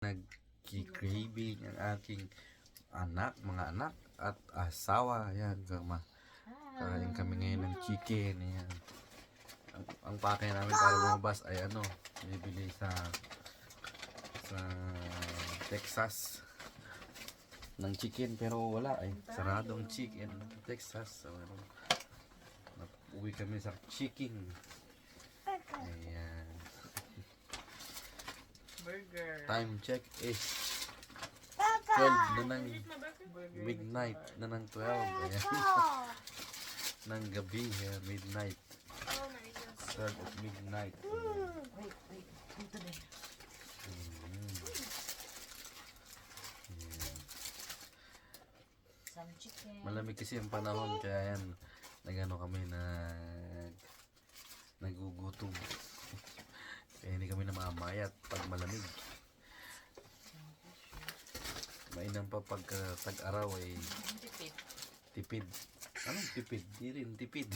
Nag-craving ang aking mga anak at asawa. Ayan, kakain kami ngayon ng chicken. Ayan. Ang pake namin para lumabas ay bibili sa Texas ng chicken, pero wala saradong chicken Texas. So, uwi kami sa chicken. Ayan. Burger. Time check is 12 na ng midnight na ng 12. Ayan. Ng gabi, midnight. 12 of midnight. Wait. Dito din. Some chicken. Malamig kasi ang panahon, kaya yan kami nagugutom. Kaya hindi kami namamayat pag malamig. Mainam pa pag tag-araw ay Tipid. tipid. Anong tipid? Di rin tipid.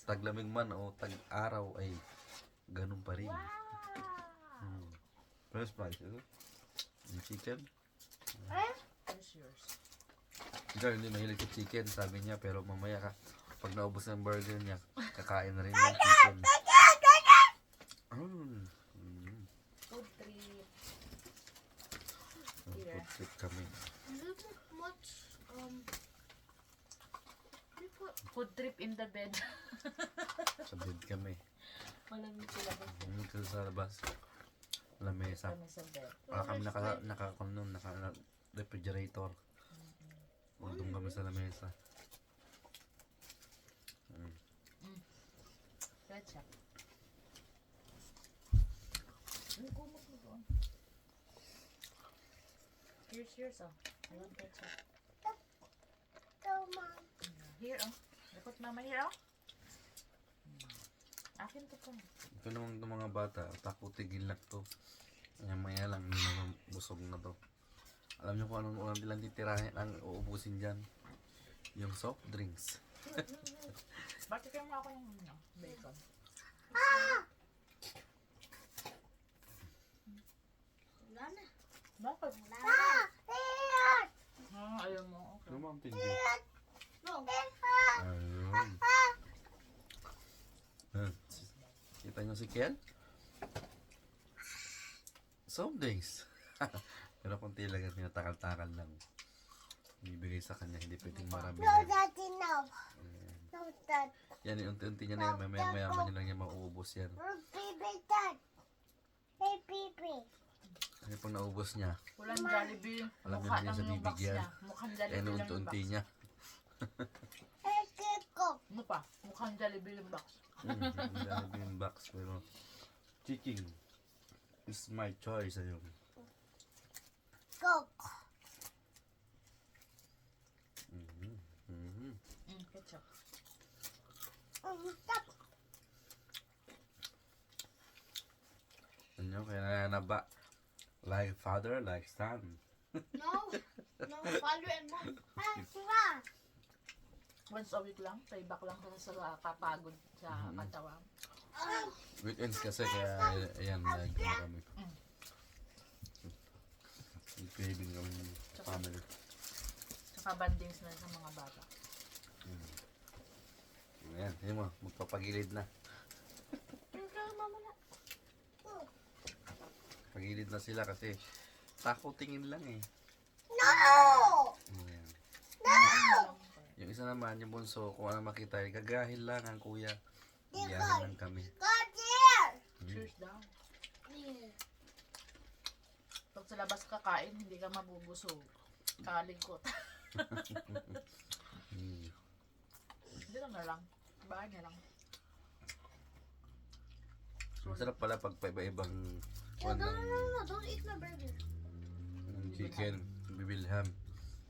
Taglamig man o tag-araw ay ganun pa rin. First price, yung chicken. Where's yours? Ikaw hindi mahilig sa chicken, sabi niya, pero mamaya pag naubos ng burger niya, kakain na rin ng chicken. Food trip. Food trip kami. Food trip in the bed. Sa bed kami. Malamig sila ba? Dito sa labas. Lamesa. Kami sa bed. Wala kami naka-refrigerator. Doon kami sa lamesa. Ketchup. Ang kumot mo doon. Here's yours, oh. I want ketchup. Here, oh. Dapat mama here, oh. Akin to po. Ito naman itong mga bata, takutigil lang to. Maya lang, busog na to. Alam niyo kung anong ulam nilang titirahin ang uubusin dyan? Yung soft drinks. Bakit kayo mo ako yung bacon? Bakit? Ayaw mo. Okay. Ano ba ang tingin? Ayun. Kita nyo si Ken? Soft drinks. Pero konti lang yan, tinatakal-takal lang. Bibigay sa kanya, hindi pwedeng marami. Yan, unti-unti niya na yan. Maya-maya niya lang yan mauubos yan. Kasi pag naubos niya, Walang Jollibee. alam niya Mukha na niya lang sa yung box bibigyan. niya. Mukhang Kaya Jollibee lang yung unti-unti box. niya. Ano pa? Mukhang Jollibee yung box. Dami yung box, pero chicken is my choice. Ayun. Ketchup. Ano, kaya nananaba. Like father, like son. No, father and mom. Once a week lang, payback lang sa kapagod sa katawan. Weekends kasi, kaya ayan, kami. Craving kami family. Tsaka bandings na sa mga bata. Ayan, yun mo, magpapagilid na. Pagilid na sila kasi tako tingin lang eh. Ayan. Yung isa naman, yung bunso, kung ano makita, gagahil lang ang kuya. Iyahin lang kami. Cheers daw. Pag sa labas kakain, hindi ka mabubusog. Kalingkot. Dito na lang. Bahay na lang. Masarap pala pag paiba-ibang No, don't eat my burger. chicken, bibilham.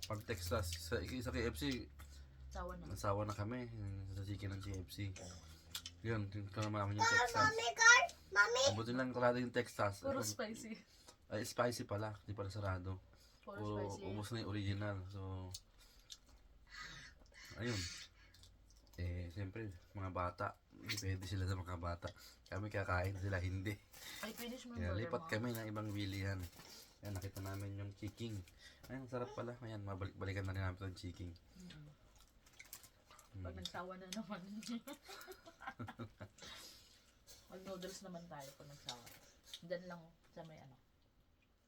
Pag Texas, sa KFC, Sawa na. nasawa na kami sa chicken ng KFC. Yun, naman yung Texas. Mommy. Abutin lang kalado yung Texas. Puro spicy. Ay, spicy pala, hindi pala sarado. Puro spicy. Ubos na yung original. So, ayun. Eh, siyempre, mga bata, hindi pwede sila sa mga bata. Kami kakain sila, hindi. Ay, finish mo yung Kaya burger lipat mo. kami ng ibang bilihan. Ayan, nakita namin yung chiking. Ay, ang sarap pala. Ayan, mabalik-balikan na rin namin itong chiking. Pag nagsawa na naman. Mag-noodles naman tayo pag nagsawa. Diyan lang sa may ano.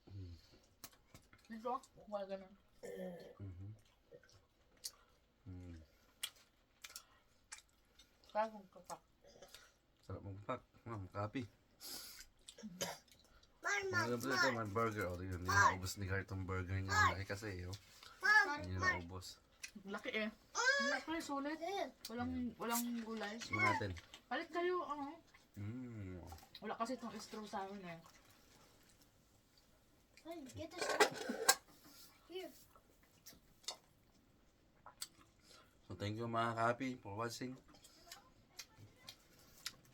Mm. Dito, wala ganun. Mhm. Mm. Kaya kung kapak. Sarap magpak. Ma'am, copy. Mom, Mga ito, may burger. O, yun, naubos ni Gar itong burger niya. Laki kasi, oh. Hindi na naubos. Laki eh. Laki, sulit. Walang gulay. Tignan natin. Palit kayo, ano? Mm. Wala kasi itong straw sa akin eh. Hey, get this. Here. So, thank you mga kapi for watching.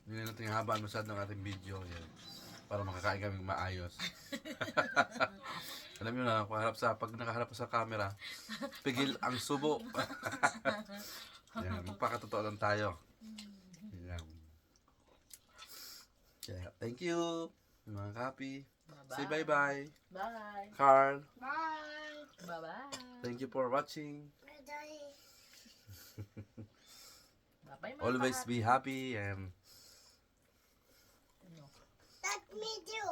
Hindi na natin habaan masyado ng ating video. Yan. Para makakain kami maayos. Alam nyo na, pag nakaharap sa camera, pigil ang subo. Yan, magpakatotoo lang tayo. Yan. Kaya, thank you, mga kapi. Bye-bye. Say bye-bye. Bye. Carl, Bye. Bye-bye. thank you for watching. Bye. Bye-bye, mga Always pahat. be happy and Ano? Let me do.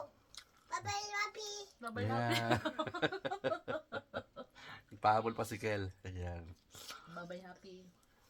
Bye-bye, Happy. Bye-bye, happy. yeah. Pahabol pa si Kel. Ayan. Bye-bye, happy.